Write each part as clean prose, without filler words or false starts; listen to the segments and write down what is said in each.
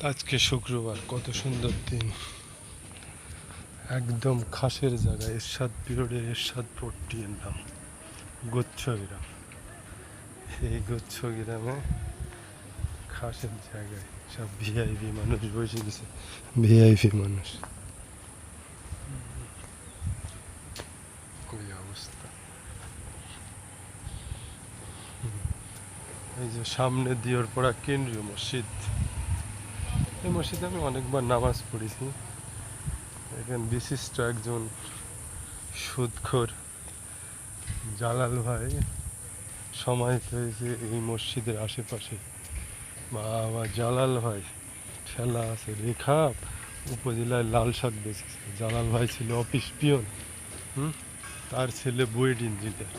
আজকে শুক্রবার, কত সুন্দর দিন। একদম খাসের জায়গায় এরশাদ পিরিয়ডের এরশাদ পট্টি এলাম গুচ্ছ গ্রাম। এই গুচ্ছ গ্রামে খাসের জায়গায় সব ভিআইপি মানুষ বসে গেছে। ভিআইপি মানুষ, ওই অবস্থা। এই যে সামনে দিওরপাড়া কেন্দ্রীয় মসজিদ, এই মসজিদে আমি অনেকবার নামাজ পড়েছি। এখানে বিশিষ্ট একজন সুদখোর জালাল ভাই সমাহিত হয়েছে এই মসজিদের আশেপাশে। বাবা, জালাল ভাই ঠেলা আছে রেখা উপজেলায় লাল শাক বেঁচেছে। জালাল ভাই ছিল অফিস পিয়ন। তার ছেলে বুয়েট ইঞ্জিনিয়ার।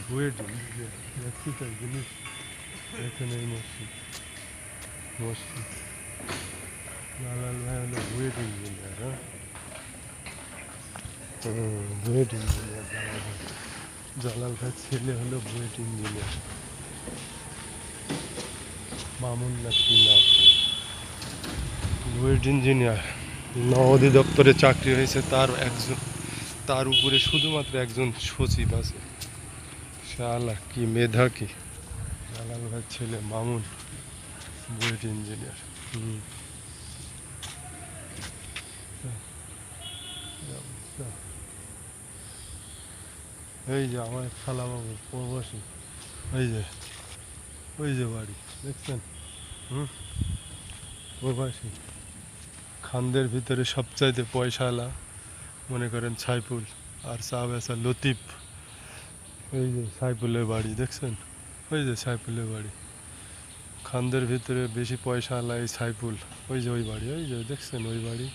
বুয়েট ইঞ্জিনিয়ার দেখছি তাই জিনিস। এখানে এই মসজিদ জালাল ভাই হলো বুয়েট ইঞ্জিনিয়ার। বুয়েট ইঞ্জিনিয়ার জালাল ভাই। জালাল ভাই ছেলে হলো বুয়েট ইঞ্জিনিয়ার, মামুন না কি নাম। বুয়েট ইঞ্জিনিয়ার, অধিদপ্তরে চাকরি হয়েছে তার একজন, তার উপরে শুধুমাত্র একজন সচিব আছে। শালা কি মেধা কি! জালাল ভাইয়ের ছেলে মামুন বুয়েট ইঞ্জিনিয়ার। এই যে আমার খালাবাবু প্রবাসী, ওই যে বাড়ি দেখছেন। প্রবাসী খানদের ভিতরে সবচাইতে পয়সাওয়ালা মনে করেন সাইফুল, আর চা বেচা লতিফ। এই যে সাইফুলের বাড়ি দেখছেন, ওই যে সাইফুলের বাড়ি। খানদের ভিতরে বেশি পয়সাওয়ালা এই সাইফুল, ওই যে ওই বাড়ি, ওই যে দেখছেন ওই বাড়ি।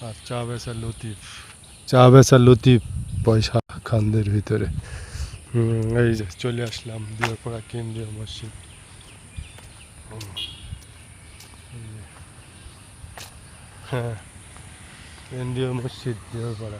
আর চা বেচা লতিফ পয়সা খানদের ভিতরে। এই যে চলে আসলাম দিওরপাড়া কেন্দ্রীয় মসজিদ। হ্যাঁ, কেন্দ্রীয় মসজিদ দিওরপাড়া।